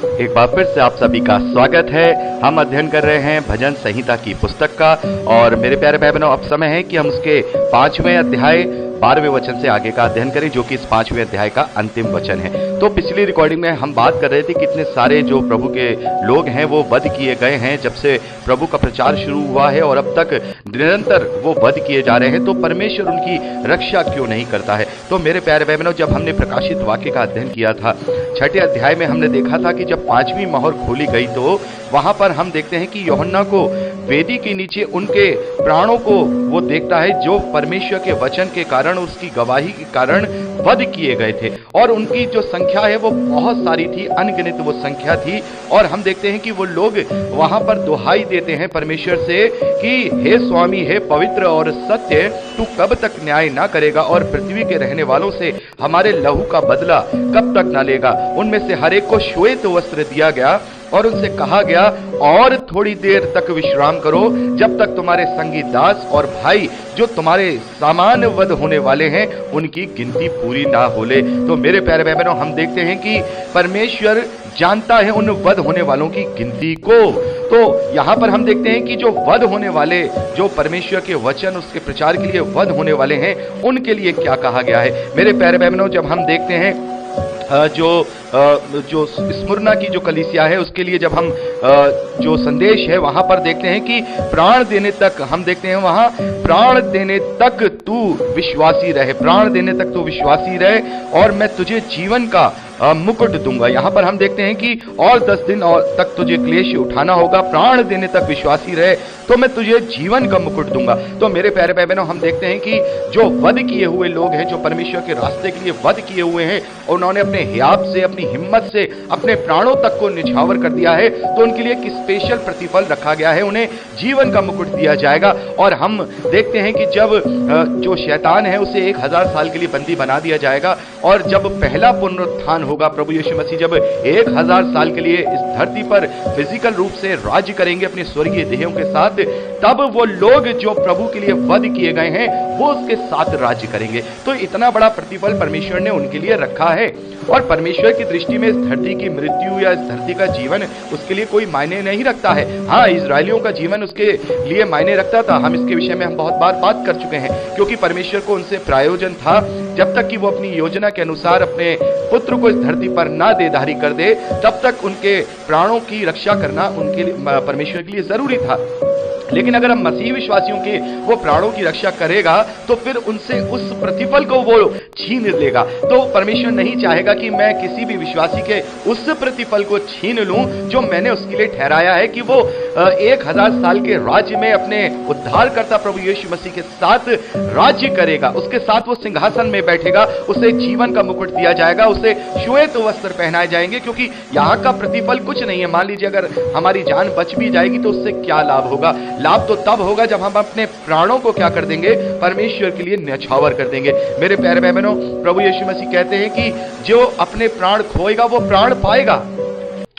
एक बार फिर से आप सभी का स्वागत है। हम अध्ययन कर रहे हैं भजन संहिता की पुस्तक का, और मेरे प्यारे भाई बहनों, अब समय है कि हम उसके 5वें अध्याय 12वें वचन से आगे का अध्ययन करें, जो कि इस 5वें अध्याय का अंतिम वचन है। तो पिछली रिकॉर्डिंग में हम बात कर रहे थे कितने सारे जो प्रभु के लोग हैं वो वध किए गए हैं जब से प्रभु का प्रचार शुरू हुआ है, और अब तक निरंतर वो वध किए जा रहे हैं। तो परमेश्वर उनकी रक्षा क्यों नहीं करता है? तो मेरे प्यारे भाई बहनों, जब हमने प्रकाशित वाक्य का अध्ययन किया था 6ठे अध्याय में, हमने देखा था कि जब 5वीं मोहर खोली गई तो वहां पर हम देखते हैं कि यूहन्ना को वेदी के नीचे उनके प्राणों को वो देखता है जो परमेश्वर के वचन के कारण, उसकी गवाही के कारण वध किए गए थे, और उनकी जो संख्या है वो बहुत सारी थी, अनगिनत वो संख्या थी। और हम देखते हैं कि वो लोग वहां पर दुहाई देते हैं परमेश्वर से कि हे स्वामी, हे पवित्र और सत्य, तू कब तक न्याय ना करेगा और पृथ्वी के रहने वालों से हमारे लहू का बदला कब तक ना लेगा? उनमें से हर एक को श्वेत वस्त्र दिया गया और उनसे कहा गया, और थोड़ी देर तक विश्राम करो, जब तक तुम्हारे संगी दास और भाई जो तुम्हारे सामान वध होने वाले हैं उनकी गिनती पूरी ना हो ले। तो मेरे प्यारे भाई बहनों, हम देखते हैं कि परमेश्वर जानता है उन वध होने वालों की गिनती को। तो यहां पर हम देखते हैं कि जो वध होने वाले, जो परमेश्वर के वचन, उसके प्रचार के लिए वध होने वाले हैं, उनके लिए क्या कहा गया है? मेरे प्यारे भाई बहनों, जब हम देखते हैं जो स्मुरना की जो कलीसिया है, उसके लिए जब हम जो संदेश है वहां पर देखते हैं कि प्राण देने तक, हम देखते हैं वहां, प्राण देने तक तू विश्वासी रहे, प्राण देने तक तू विश्वासी रहे और मैं तुझे जीवन का मुकुट दूंगा। यहां पर हम देखते हैं कि और 10 दिन और तक तुझे क्लेश उठाना होगा, प्राण देने तक विश्वासी रहे तो मैं तुझे जीवन का मुकुट दूंगा। तो मेरे प्यारे भाई बहनों, हम देखते हैं कि जो वध किए हुए लोग हैं, जो परमेश्वर के रास्ते के लिए वध किए हुए हैं, और उन्होंने अपने हियाब से, अपनी हिम्मत से अपने प्राणों तक को निछावर कर दिया है, तो उनके लिए एक स्पेशल प्रतिफल रखा गया है, उन्हें जीवन का मुकुट दिया जाएगा। और हम देखते हैं कि जब जो शैतान है उसे 1000 साल के लिए बंदी बना दिया जाएगा, और जब पहला पुनरुत्थान होगा, प्रभु यीशु मसीह जब 1000 साल के लिए इस धरती पर फिजिकल रूप से राज्य करेंगे अपने स्वर्गीय देहों के साथ, तब वो लोग जो प्रभु के लिए वध किए गए हैं वो उसके साथ राज्य करेंगे। तो इतना बड़ा प्रतिफल परमेश्वर ने उनके लिए रखा है। और परमेश्वर की दृष्टि में इस धरती की मृत्यु या इस धरती का जीवन उसके लिए कोई मायने नहीं रखता है। हाँ, इजरायलियों का जीवन उसके लिए मायने रखता था, हम इसके विषय में हम बहुत बार बात कर चुके हैं, क्योंकि परमेश्वर को उनसे प्रायोजन था, जब तक कि वो अपनी योजना के अनुसार अपने पुत्र को इस धरती पर ना देधारी कर दे, तब तक उनके प्राणों की रक्षा करना उनके लिए, परमेश्वर के लिए जरूरी था। लेकिन अगर हम मसीह विश्वासियों के वो प्राणों की रक्षा करेगा तो फिर उनसे उस प्रतिफल को वो छीन लेगा। तो परमेश्वर नहीं चाहेगा कि मैं किसी भी विश्वासी के उस प्रतिफल को छीन लूं जो मैंने उसके लिए ठहराया है, कि वो 1000 साल के राज्य में अपने उद्धारकर्ता प्रभु यीशु मसीह के साथ राज्य करेगा, उसके साथ वो सिंहासन में बैठेगा, उसे जीवन का मुकुट दिया जाएगा, उसे श्वेत वस्त्र पहनाए जाएंगे। क्योंकि यहाँ का प्रतिफल कुछ नहीं है। मान लीजिए अगर हमारी जान बच भी जाएगी तो उससे क्या लाभ होगा? लाभ तो तब होगा जब हम अपने प्राणों को क्या कर देंगे? परमेश्वर के लिए न्यौछावर कर देंगे। मेरे प्यारे भाई बहनों, प्रभु यीशु मसीह कहते हैं कि जो अपने प्राण खोएगा वो प्राण पाएगा,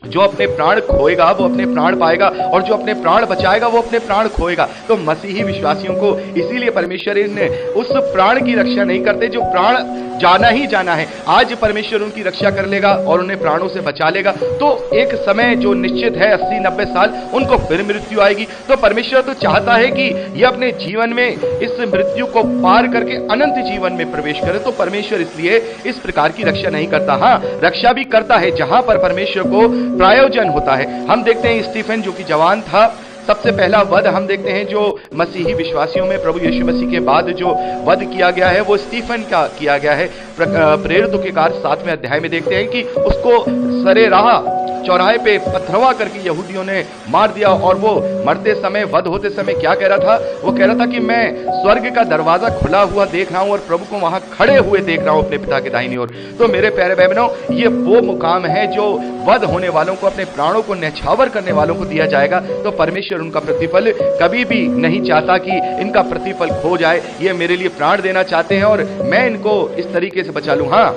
जो अपने प्राण खोएगा वो अपने प्राण पाएगा, और जो अपने प्राण बचाएगा वो अपने प्राण खोएगा। तो मसीही विश्वासियों को इसीलिए परमेश्वर ने उस प्राण की रक्षा नहीं करते जो प्राण जाना ही जाना है। आज परमेश्वर उनकी रक्षा कर लेगा और उन्हें प्राणों से बचा लेगा, तो एक समय जो निश्चित है 80-90 साल, उनको फिर मृत्यु आएगी। तो परमेश्वर तो चाहता है कि ये अपने जीवन में इस मृत्यु को पार करके अनंत जीवन में प्रवेश करे। तो परमेश्वर इसलिए इस प्रकार की रक्षा नहीं करता। हाँ, रक्षा भी करता है जहां पर परमेश्वर को प्रायोजन होता है। हम देखते हैं स्टीफन जो कि जवान था, सबसे पहला वध हम देखते हैं जो मसीही विश्वासियों में प्रभु यीशु मसीह के बाद जो वध किया गया है वो स्टीफन का किया गया है। प्रेरितों के कार्य 7वें अध्याय में देखते हैं कि उसको सरे राह चौराहे पे पथरवा करके यहूदियों ने मार दिया, और वो मरते समय, वध होते समय क्या कह रहा था? वो कह रहा था कि मैं स्वर्ग का दरवाजा खुला हुआ देख रहा हूं और प्रभु को वहां खड़े हुए देख रहा हूं अपने पिता के दाहिनी ओर। तो मेरे प्यारे भाई बहनों, ये वो मुकाम है जो वध होने वालों को, अपने प्राणों को न्यौछावर करने वालों को दिया जाएगा। तो परमेश्वर उनका प्रतिफल कभी भी नहीं चाहता कि इनका प्रतिफल खो जाए। ये मेरे लिए प्राण देना चाहते हैं और मैं इनको इस तरीके से बचा लूं। हाँ,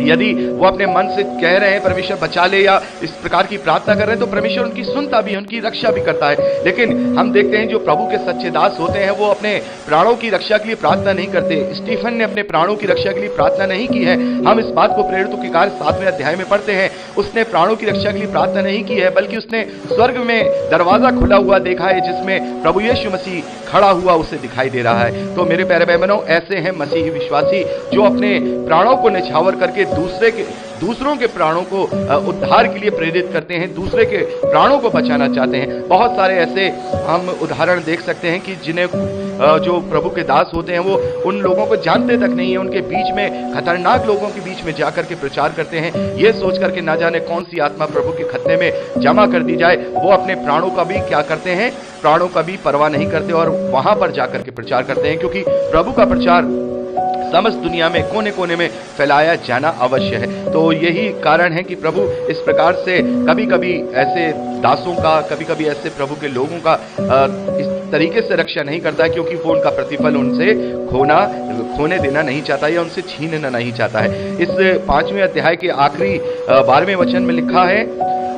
यदि वो अपने मन से कह रहे हैं परमेश्वर बचा ले या इस प्रकार की प्रार्थना कर रहे हैं, तो परमेश्वर उनकी सुनता भी है, उनकी रक्षा भी करता है। लेकिन हम देखते हैं जो प्रभु के सच्चे दास होते हैं वो अपने प्राणों की रक्षा के लिए प्रार्थना नहीं करते। स्टीफन ने अपने प्राणों की रक्षा के लिए प्रार्थना नहीं की है। हम इस बात को प्रेरितों के कार्य 7वें अध्याय में पढ़ते हैं। उसने प्राणों की रक्षा के लिए प्रार्थना नहीं की है, बल्कि उसने स्वर्ग में दरवाजा खुला हुआ देखा है जिसमें प्रभु यीशु मसीह खड़ा हुआ उसे दिखाई दे रहा है। तो मेरे प्यारे भाई बहनों, ऐसे हैं मसीही विश्वासी जो अपने प्राणों को न्यौछावर करके दूसरों के प्राणों को उद्धार के लिए प्रेरित करते हैं, दूसरे के प्राणों को बचाना चाहते हैं। बहुत सारे ऐसे हम उदाहरण देख सकते हैं कि जिन्हें जो प्रभु के दास होते हैं वो उन लोगों को जानते तक नहीं है, उनके बीच में खतरनाक लोगों के बीच में जाकर के प्रचार करते हैं, ये सोच करके ना जाने कौन सी आत्मा प्रभु के खतने में जमा कर दी जाए। वो अपने प्राणों का भी क्या करते हैं, प्राणों का भी परवाह नहीं करते और वहां पर जाकर के प्रचार करते हैं, क्योंकि प्रभु का प्रचार समस्त दुनिया में कोने कोने में फैलाया जाना अवश्य है। तो यही कारण है कि प्रभु इस प्रकार से कभी कभी ऐसे दासों का, कभी कभी ऐसे प्रभु के लोगों का इस तरीके से रक्षा नहीं करता है, क्योंकि वो उनका प्रतिफल उनसे खोने देना नहीं चाहता या उनसे छीनना नहीं चाहता है। इस 5वें अध्याय के आखिरी 12वें वचन में लिखा है,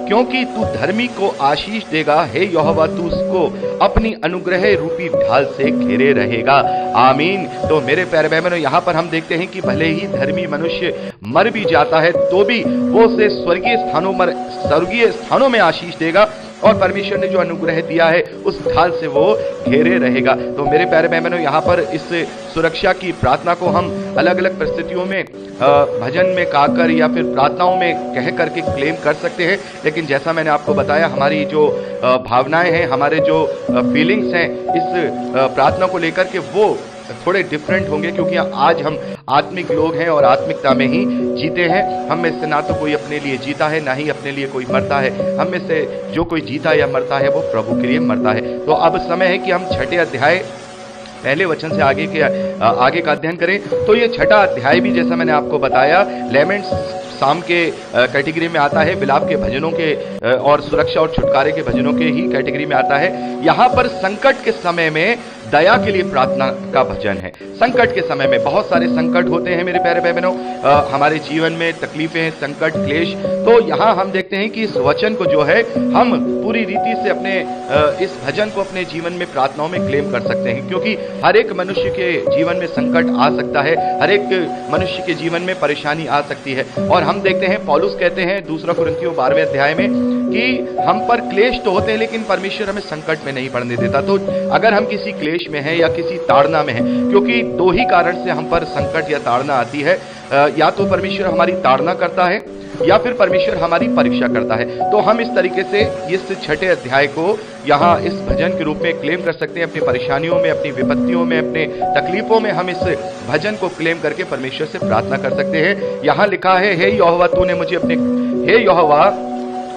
क्योंकि तू धर्मी को आशीष देगा, हे यहोवा तू उसको अपनी अनुग्रह रूपी ढाल से घेरे रहेगा। आमीन। तो मेरे प्यारे भाई बहनों, यहाँ पर हम देखते हैं कि भले ही धर्मी मनुष्य मर भी जाता है तो भी वो उसे स्वर्गीय स्थानों में आशीष देगा और परमेश्वर ने जो अनुग्रह दिया है उस ढाल से वो घेरे रहेगा। तो मेरे प्यारे भाई बहनों, यहाँ पर इस सुरक्षा की प्रार्थना को हम अलग अलग परिस्थितियों में भजन में गाकर या फिर प्रार्थनाओं में कह करके क्लेम कर सकते हैं, लेकिन जैसा मैंने आपको बताया हमारी जो भावनाएं हैं, हमारे जो फीलिंग्स हैं इस प्रार्थना को लेकर के वो थोड़े डिफरेंट होंगे, क्योंकि आज हम आत्मिक लोग हैं और आत्मिकता में ही जीते हैं। हम में से ना तो कोई अपने लिए जीता है, ना ही अपने लिए कोई मरता है। हम में से जो कोई जीता या मरता है वो प्रभु के लिए मरता है। तो अब समय है कि हम 6ठे अध्याय पहले वचन से आगे का अध्ययन करें। तो ये 6ठा अध्याय भी जैसा मैंने आपको बताया लेमेंट्स साम के कैटेगरी में आता है, विलाप के भजनों के और सुरक्षा और छुटकारे के भजनों के ही कैटेगरी में आता है। यहाँ पर संकट के समय में दया के लिए प्रार्थना का भजन है। संकट के समय में बहुत सारे संकट होते हैं मेरे प्यारे भाई बहनों, हमारे जीवन में तकलीफें, संकट, क्लेश। तो यहाँ हम देखते हैं कि इस वचन को जो है हम पूरी रीति से अपने इस भजन को अपने जीवन में प्रार्थनाओं में क्लेम कर सकते हैं, क्योंकि हर एक मनुष्य के जीवन में संकट आ सकता है, हर एक मनुष्य के जीवन में परेशानी आ सकती है। और हम देखते हैं पौलुस कहते हैं 2 कुरिन्थियों 12वें अध्याय में कि हम पर क्लेश तो होते हैं लेकिन परमेश्वर हमें संकट में नहीं पड़ने देता। तो अगर हम किसी क्लेश में है या किसी ताड़ना में है, क्योंकि दो ही कारण से हम पर संकट या ताड़ना आती है, या तो परमेश्वर हमारी ताड़ना करता है या फिर परमेश्वर हमारी परीक्षा करता है। तो हम इस तरीके से इस 6ठे अध्याय को यहाँ इस भजन के रूप में क्लेम कर सकते हैं। अपनी परेशानियों में, अपनी विपत्तियों में, अपने तकलीफों में हम इस भजन को क्लेम करके परमेश्वर से प्रार्थना कर सकते हैं। यहाँ लिखा है, हे यहोवा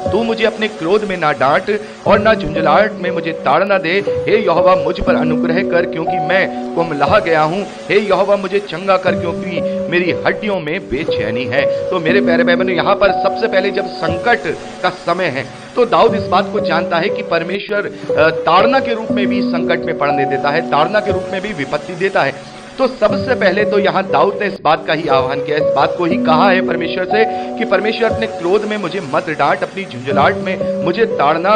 तू मुझे अपने क्रोध में ना डांट और ना झुंझलाहट में मुझे ताड़ना दे। हे यहोवा मुझ पर अनुग्रह कर, क्योंकि मैं कुमला गया हूँ। हे यहोवा मुझे चंगा कर, क्योंकि मेरी हड्डियों में बेचैनी है। तो मेरे प्यारे भाई बहनों, यहाँ पर सबसे पहले जब संकट का समय है तो दाऊद इस बात को जानता है कि परमेश्वर ताड़ना के रूप में भी संकट में पड़ने देता है, ताड़ना के रूप में भी विपत्ति देता है। तो सबसे पहले तो यहाँ दाऊद ने इस बात का ही आह्वान किया, इस बात को ही कहा है परमेश्वर से कि परमेश्वर अपने क्रोध में मुझे मत डांट, अपनी झुंझलाहट में मुझे ताड़ना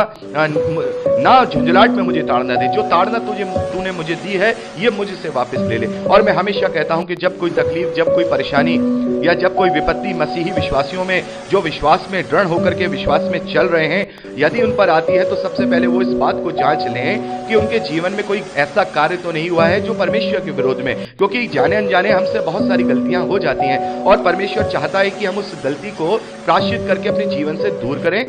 ना झुंझलाहट में मुझे ताड़ना दे। जो ताड़ना तूने मुझे दी है ये मुझसे वापस ले ले। और मैं हमेशा कहता हूं कि जब कोई तकलीफ, जब कोई परेशानी या जब कोई विपत्ति मसीही विश्वासियों में जो विश्वास में दृढ़ होकर के विश्वास में चल रहे हैं, यदि उन पर आती है तो सबसे पहले वो इस बात को जांच लें कि उनके जीवन में कोई ऐसा कार्य तो नहीं हुआ है जो परमेश्वर के विरोध में, क्योंकि जाने अनजाने हमसे बहुत सारी गलतियां हो जाती हैं और परमेश्वर चाहता है कि हम उस गलती को प्रायश्चित करके अपने जीवन से दूर करें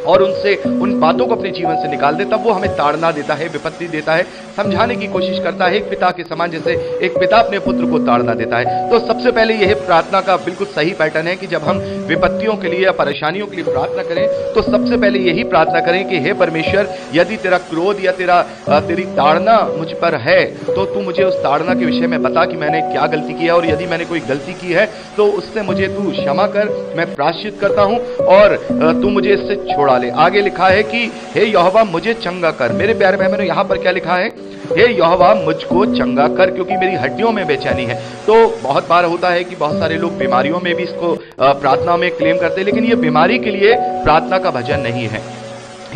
और उन बातों को अपने जीवन से निकाल दे। तब वो हमें ताड़ना देता है, विपत्ति देता है, समझाने की कोशिश करता है, एक पिता के समान, जैसे एक पिता अपने पुत्र को ताड़ना देता है। तो सबसे पहले यह प्रार्थना का बिल्कुल सही पैटर्न है कि जब हम विपत्तियों के लिए या परेशानियों के लिए प्रार्थना करें तो सबसे पहले यही प्रार्थना करें कि हे परमेश्वर, यदि तेरा क्रोध या तेरी ताड़ना मुझ पर है तो तू मुझे उस ताड़ना के विषय में बता कि मैंने क्या गलती की है, और यदि मैंने कोई गलती की है तो उससे मुझे तू क्षमा कर, मैं प्रायश्चित करता हूं और तू मुझे इससे छोड़ा वाले। आगे लिखा है कि हे यहोवा मुझे चंगा कर। मेरे प्यारे भाई बहनों, यहाँ पर क्या लिखा है? हे यहोवा मुझको चंगा कर, क्योंकि मेरी हड्डियों में बेचैनी है। तो बहुत बार होता है कि बहुत सारे लोग बीमारियों में भी इसको प्रार्थना में क्लेम करते हैं, लेकिन ये बीमारी के लिए प्रार्थना का भजन नहीं है।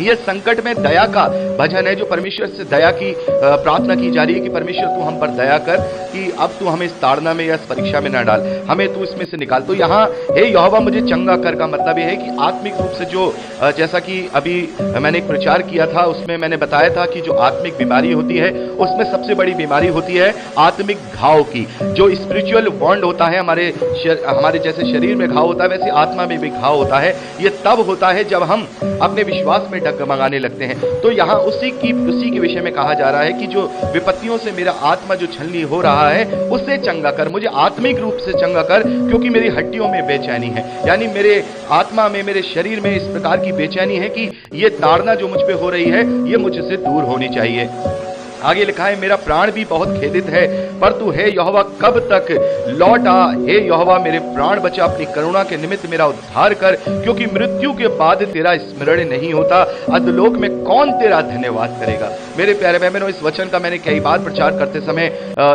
ये संकट में दया का भजन है, जो परमेश्वर से दया की प्रार्थना की जा रही है कि परमेश्वर तू हम पर दया कर, कि अब तू हमें इस ताड़ना में या इस परीक्षा में न डाल, हमें तू इसमें से निकाल। तो यहाँ हे यहोवा मुझे चंगा कर का मतलब यह है कि आत्मिक रूप से जो जैसा कि अभी मैंने एक प्रचार किया था, उसमें मैंने बताया था कि जो आत्मिक बीमारी होती है उसमें सबसे बड़ी बीमारी होती है आत्मिक घाव की। जो स्पिरिचुअल वॉन्ड होता है, हमारे जैसे शरीर में घाव होता है वैसे आत्मा में भी घाव होता है। ये तब होता है जब हम अपने विश्वास में डगमगाने लगते हैं। तो यहाँ उसी के विषय में कहा जा रहा है कि जो विपत्तियों से मेरा आत्मा जो छलनी हो रहा है उससे चंगा कर, मुझे आत्मिक रूप से चंगा कर, क्योंकि मेरी हड्डियों में बेचैनी है। यानी मेरे आत्मा में, मेरे शरीर में इस प्रकार की बेचैनी है कि ये ताड़ना जो मुझ पे हो रही है ये मुझसे दूर होनी चाहिए। आगे लिखा है मेरा प्राण भी बहुत खेदित है, पर तू हे यहोवा कब तक लौट आ। हे यहोवा मेरे प्राण बचा, अपनी करुणा के निमित्त मेरा उद्धार कर, क्योंकि मृत्यु के बाद तेरा स्मरण नहीं होता, अधोलोक में कौन तेरा धन्यवाद करेगा। मेरे प्यारे भाई बहनों, इस वचन का मैंने कई बार प्रचार करते समय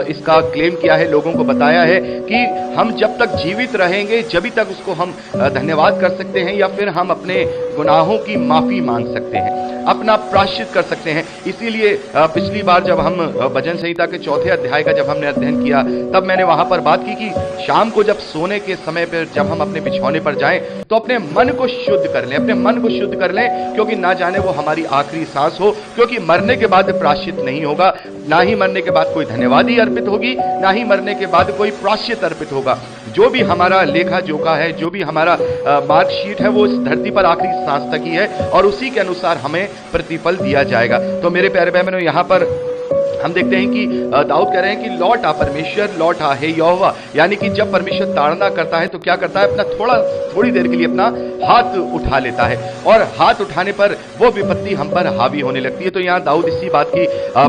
इसका क्लेम किया है, लोगों को बताया है कि हम जब तक जीवित रहेंगे जब तक उसको हम धन्यवाद कर सकते हैं, या फिर हम अपने गुनाहों की माफी मांग सकते हैं, अपना प्रायश्चित कर सकते हैं। इसीलिए पिछली बार जब हम भजन संहिता के 4थे अध्याय का जब हमने अध्ययन किया, तब मैंने वहां पर बात की कि शाम को जब सोने के समय पर जब हम अपने बिछौने पर जाएं तो अपने मन को शुद्ध कर लें, अपने मन को शुद्ध कर लें, क्योंकि ना जाने वो हमारी आखिरी सांस हो। क्योंकि मरने के बाद प्रायश्चित नहीं होगा, ना ही मरने के बाद कोई धन्यवादी अर्पित होगी, ना ही मरने के बाद कोई प्रायश्चित अर्पित होगा। जो भी हमारा लेखा जोखा है, जो भी हमारा मार्कशीट है, वो इस धरती पर आखिरी सांस तक ही है, और उसी के अनुसार हमें प्रतिफल दिया जाएगा। तो मेरे प्यारे भाई बहनों, यहाँ पर हम देखते हैं कि दाऊद कह रहे हैं कि लौट आ परमेश्वर, लौट आ हे यहोवा। यानी कि जब परमेश्वर ताड़ना करता है तो क्या करता है, अपना थोड़ी देर के लिए अपना हाथ उठा लेता है, और हाथ उठाने पर वो विपत्ति हम पर हावी होने लगती है। तो यहाँ दाऊद इसी बात की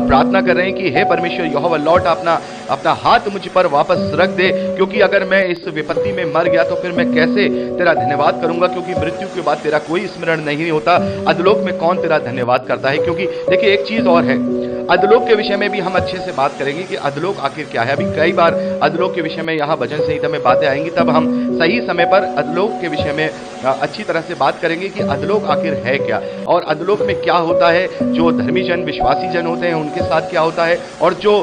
प्रार्थना कर रहे हैं कि हे परमेश्वर यहोवा, लौट अपना हाथ मुझ पर वापस रख दे, क्योंकि अगर मैं इस विपत्ति में मर गया तो फिर मैं कैसे तेरा धन्यवाद करूंगा, क्योंकि मृत्यु के बाद तेरा कोई स्मरण नहीं होता, अधोलोक में कौन तेरा धन्यवाद करता है। क्योंकि देखिए एक चीज और है, अधोलोक के विषय में भी हम अच्छे से बात करेंगे कि अधोलोक आखिर क्या है। अभी कई बार अधोलोक के विषय में यहाँ भजन संहिता में बातें आएंगी, तब हम सही समय पर अधोलोक के विषय में अच्छी तरह से बात करेंगे कि अधोलोक आखिर है क्या, और अधोलोक में क्या होता है, जो धर्मी जन, विश्वासी जन होते हैं उनके साथ क्या होता है, और जो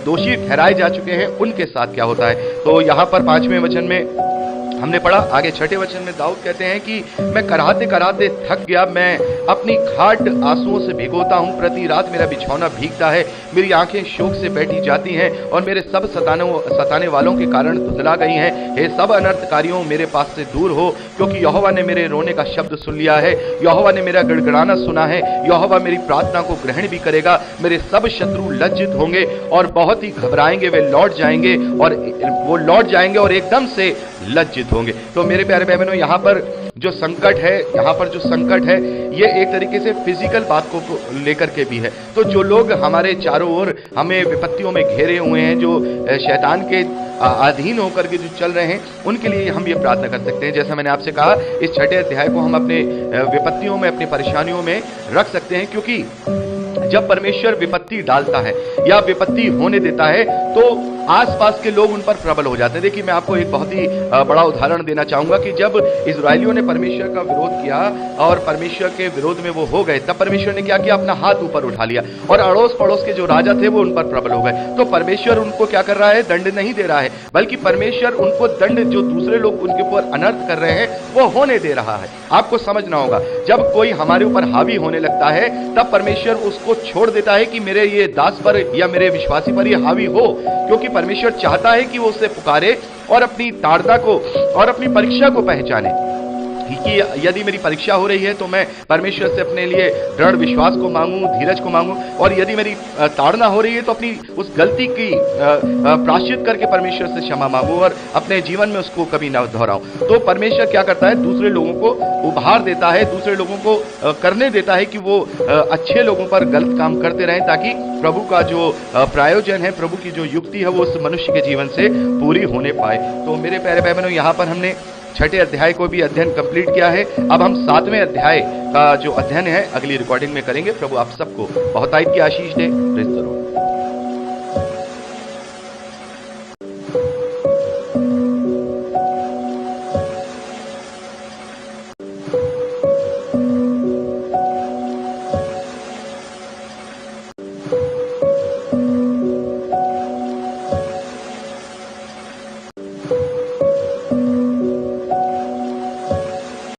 दोषी ठहराए जा चुके हैं उनके साथ क्या होता है। तो यहाँ पर 5वें वचन में हमने पढ़ा। आगे 6ठे वचन में दाऊद कहते हैं कि मैं कराहते कराहते थक गया, मैं अपनी खाट आंसुओं से भिगोता हूं, प्रति रात मेरा बिछौना भीगता है, मेरी आंखें शोक से बैठी जाती हैं, और मेरे सब सताने वालों के कारण धुंधला गई हैं। हे सब अनर्थकारियों, मेरे पास से दूर हो, क्योंकि यहोवा ने मेरे रोने का शब्द सुन लिया है, यहोवा ने मेरा गड़गड़ाना सुना है, यहोवा मेरी प्रार्थना को ग्रहण भी करेगा। मेरे सब शत्रु लज्जित होंगे और बहुत ही घबराएंगे, वे लौट जाएंगे और एकदम से लज्जित होंगे। तो मेरे प्यारे भाई बहनों, यहाँ पर जो संकट है ये एक तरीके से फिजिकल बात को लेकर के भी है। तो जो लोग हमारे चारों ओर हमें विपत्तियों में घेरे हुए हैं, जो शैतान के अधीन होकर के जो चल रहे हैं, उनके लिए हम ये प्रार्थना कर सकते हैं। जैसा मैंने आपसे कहा, इस 6ठे अध्याय को हम अपने विपत्तियों में, अपनी परेशानियों में रख सकते हैं, क्योंकि जब परमेश्वर विपत्ति डालता है या विपत्ति होने देता है तो आसपास के लोग उन पर प्रबल हो जाते हैं। देखिए, मैं आपको एक बहुत ही बड़ा उदाहरण देना चाहूंगा कि जब इजरायलियों ने परमेश्वर का विरोध किया और परमेश्वर के विरोध में वो हो गए, तब परमेश्वर ने क्या किया, अपना हाथ ऊपर उठा लिया, और अड़ोस पड़ोस के जो राजा थे वो उन पर प्रबल हो गए। तो परमेश्वर उनको क्या कर रहा है, दंड नहीं दे रहा है, बल्कि परमेश्वर उनको दंड, जो दूसरे लोग उनके ऊपर अनर्थ कर रहे हैं, वो होने दे रहा है। आपको समझना होगा, जब कोई हमारे ऊपर हावी होने लगता है तब परमेश्वर उसको छोड़ देता है कि मेरे ये दास पर या मेरे विश्वासी पर ये हावी हो, क्योंकि परमेश्वर चाहता है कि वो उससे पुकारे और अपनी ताड़ना को और अपनी परीक्षा को पहचाने कि यदि मेरी परीक्षा हो रही है तो मैं परमेश्वर से अपने लिए दृढ़ विश्वास को मांगूं, धीरज को मांगूं, और यदि मेरी ताड़ना हो रही है तो अपनी उस गलती की प्रायश्चित करके परमेश्वर से क्षमा मांगूं और अपने जीवन में उसको कभी न दोहराऊं। तो परमेश्वर क्या करता है, दूसरे लोगों को उभार देता है, दूसरे लोगों को करने देता है कि वो अच्छे लोगों पर गलत काम करते रहें, ताकि प्रभु का जो प्रायोजन है, प्रभु की जो युक्ति है, वो उस मनुष्य के जीवन से पूरी होने पाए। तो मेरे प्यारे भाई बहनों, यहाँ पर हमने छठे अध्याय को भी अध्ययन कंप्लीट किया है। अब हम 7वें अध्याय का जो अध्ययन है अगली रिकॉर्डिंग में करेंगे। प्रभु आप सबको बहुतायत की आशीष दे। Praise the Lord.